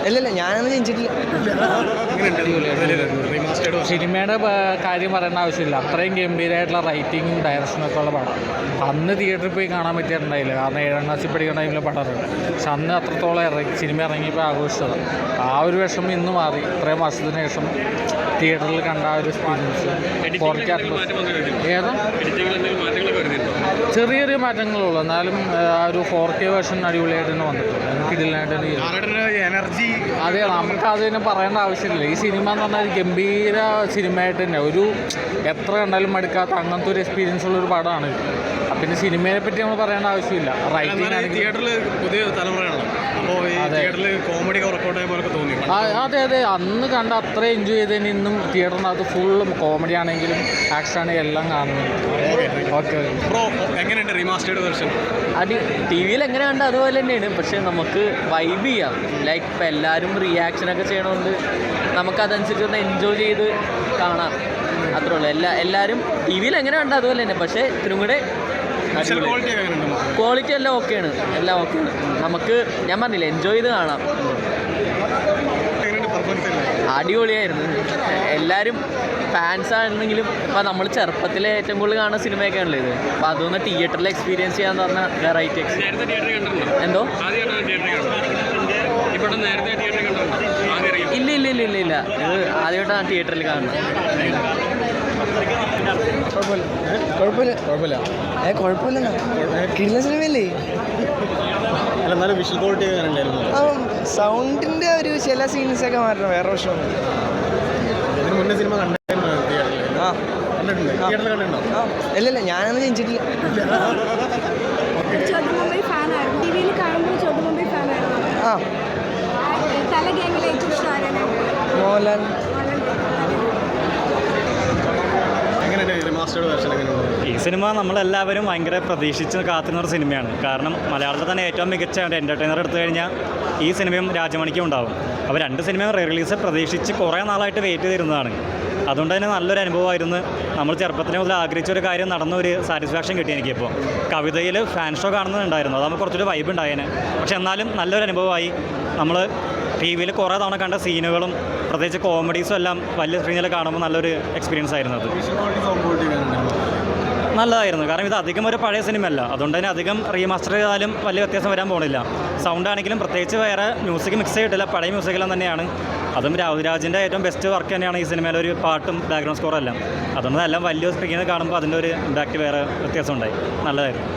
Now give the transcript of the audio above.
ഇല്ലല്ല ഞാനൊന്നും ജനിച്ചിട്ടില്ല. സിനിമയുടെ കാര്യം പറയേണ്ട ആവശ്യമില്ല. അത്രയും ഗംഭീരമായിട്ടുള്ള റൈറ്റിങ്ങും ഡയറക്ഷനും ഒക്കെ ഉള്ള പടം. അന്ന് തിയേറ്ററിൽ പോയി കാണാൻ പറ്റിയിട്ടുണ്ടായില്ല, കാരണം 7ാം ക്ലാസ്സിൽ പഠിക്കുന്ന ടൈമിൽ പടം ഇറങ്ങി. പക്ഷെ അന്ന് അത്രത്തോളം സിനിമ ഇറങ്ങിയപ്പോൾ ആഘോഷിച്ചത്. ആ ഒരു വിഷമം ഇന്ന് മാറി. ഇത്രയും വർഷത്തിന് ശേഷം തിയേറ്ററിൽ കണ്ട ആ ഒരു എക്സ്പീരിയൻസ് ഏതാ ചെറിയ ചെറിയ മാറ്റങ്ങളുള്ളൂ. എന്നാലും ആ ഒരു 4K വേർഷൻ അടിപൊളിയായിട്ട് തന്നെ വന്നിട്ടുണ്ട്. എനർജി അതെ, നമുക്ക് അത് തന്നെ പറയേണ്ട ആവശ്യമില്ല. ഈ സിനിമ എന്ന് പറഞ്ഞാൽ ഗംഭീര സിനിമയായിട്ട് തന്നെ ഒരു എത്ര കണ്ടാലും മടുക്കാത്ത അങ്ങനത്തെ ഒരു എക്സ്പീരിയൻസ് ഉള്ളൊരു പടമാണ്. പിന്നെ സിനിമയെ പറ്റി നമ്മൾ പറയേണ്ട ആവശ്യമില്ല. റൈറ്റിംഗ് തിയേറ്ററിൽ പുതിയ തലമുറയാണല്ലോ, അപ്പോൾ തിയേറ്ററിൽ കോമഡി വർക്കൗട്ട് ആയ പോലെ തോന്നി. അതെ അതെ, അന്ന് കണ്ട അത്ര എൻജോയ് ചെയ്തതിന് ഇന്നും തിയേറ്ററിനകത്ത് ഫുള്ളും കോമഡി ആണെങ്കിലും ആക്ഷൻ ആണെങ്കിലും എല്ലാം കാണുന്നുണ്ട്. ഓക്കെ ബ്രോ, എങ്ങനെയുണ്ട് റീമാസ്റ്റേർഡ് വെർഷൻ? ടി വിയിൽ എങ്ങനെ കണ്ട അതുപോലെ തന്നെയാണ്. പക്ഷേ നമുക്ക് വൈബ് ചെയ്യാം. ലൈക്ക് ഇപ്പം എല്ലാവരും റിയാക്ഷനൊക്കെ ചെയ്യണതുകൊണ്ട് നമുക്കതനുസരിച്ച് ഒന്ന് എൻജോയ് ചെയ്ത് കാണാം. അത്രേ ഉള്ളൂ. എല്ലാവരും ടി വിയിൽ എങ്ങനെ കണ്ട അതുപോലെ തന്നെ. പക്ഷേ ഇത്തിരും കൂടെ ക്വാളിറ്റി എല്ലാം ഓക്കെയാണ്. എല്ലാം ഓക്കെയാണ്. നമുക്ക് ഞാൻ പറഞ്ഞില്ല, എൻജോയ് ചെയ്ത് കാണാം. അടിപൊളിയായിരുന്നു. എല്ലാവരും ഫാൻസ് ആണെന്നെങ്കിലും ഇപ്പം നമ്മൾ ചെറുപ്പത്തിലെ ഏറ്റവും കൂടുതൽ കാണുന്ന സിനിമയൊക്കെയാണല്ലോ ഇത്. അപ്പം അതൊന്ന് തിയേറ്ററിൽ എക്സ്പീരിയൻസ് ചെയ്യാന്ന് പറഞ്ഞാൽ വെറൈറ്റി എന്തോ ഇല്ല ഇല്ല ഇല്ല ഇല്ല ഇല്ല ഇത് ആദ്യമായിട്ടാണ് തിയേറ്ററിൽ കാണുന്നത്. കുഴപ്പമില്ല കിട്ടുന്ന സിനിമയല്ലേ. എന്നാലും വിഷ്വൽ ക്വാളിറ്റി ഉണ്ടായിരുന്നു. സൗണ്ടിന്റെ ഒരു ചില സീൻസൊക്കെ മാറ്റണം, വേറെ പ്രശ്നമൊന്നും. ഇതിന് മുന്നേ സിനിമ കണ്ടിട്ടുണ്ടോ? ഇല്ലല്ല ഞാനൊന്നും ജനിച്ചിട്ടില്ല. ചോട്ടുമുംബൈ ഫാനായിരുന്നു. ടി വിയിൽ കാണുമ്പോൾ ചോട്ടുമുംബൈ ഫാനായിരുന്നു. തല ഗെയിമിലെ ഏറ്റവും ഇഷ്ടം ആരാണ്? മോഹൻലാൽ. ഈ സിനിമ നമ്മളെല്ലാവരും ഭയങ്കര പ്രതീക്ഷിച്ച് കാത്തുന്ന ഒരു സിനിമയാണ്. കാരണം മലയാളത്തിൽ തന്നെ ഏറ്റവും മികച്ച ഒരു എൻ്റർടൈനർ എടുത്തു കഴിഞ്ഞാൽ ഈ സിനിമയും രാജമണിക്കും ഉണ്ടാവും. അപ്പോൾ രണ്ട് സിനിമയും റിലീസ് പ്രതീക്ഷിച്ച് കുറേ നാളായിട്ട് വെയിറ്റ് ചെയ്തിരുന്നതാണ്. അതുകൊണ്ട് തന്നെ നല്ലൊരു അനുഭവമായിരുന്നു. നമ്മൾ ചെറുപ്പത്തിന് മുതൽ ആഗ്രഹിച്ചൊരു കാര്യം നടന്നൊരു സാറ്റിസ്ഫാക്ഷൻ കിട്ടി എനിക്കിപ്പോൾ. കവിതയിൽ ഫാൻ ഷോ കാണുന്നുണ്ടായിരുന്നു, അതാകുമ്പോൾ കുറച്ചൊരു വൈബ് ഉണ്ടായേനെ. പക്ഷെ എന്നാലും നല്ലൊരു അനുഭവമായി. നമ്മൾ ടി വിയിൽ കുറേ തവണ കണ്ട സീനുകളും പ്രത്യേകിച്ച് കോമഡീസും എല്ലാം വലിയ സ്ക്രീനിൽ കാണുമ്പോൾ നല്ലൊരു എക്സ്പീരിയൻസ് ആയിരുന്നു അത്. നല്ലതായിരുന്നു. കാരണം ഇത് അധികം ഒരു പഴയ സിനിമയല്ല, അതുകൊണ്ട് തന്നെ അധികം റീമാസ്റ്റർ ചെയ്താലും വലിയ വ്യത്യാസം വരാൻ പോകുന്നില്ല. സൗണ്ട് ആണെങ്കിലും പ്രത്യേകിച്ച് വേറെ മ്യൂസിക് മിക്സ് ചെയ്തിട്ടില്ല, പഴയ മ്യൂസിക്കെല്ലാം തന്നെയാണ്. അതും രാജിൻ്റെ ഏറ്റവും ബെസ്റ്റ് വർക്ക് തന്നെയാണ് ഈ സിനിമയിലെ ഒരു പാട്ടും ബാക്ക്ഗ്രൗണ്ട് സ്കോറും എല്ലാം. അതുകൊണ്ട് എല്ലാം വലിയ സ്ക്രീനിൽ കാണുമ്പോൾ അതിൻ്റെ ഒരു ഇമ്പാക്റ്റ് വേറെ വ്യത്യാസം ഉണ്ടായി. നല്ലതായിരുന്നു.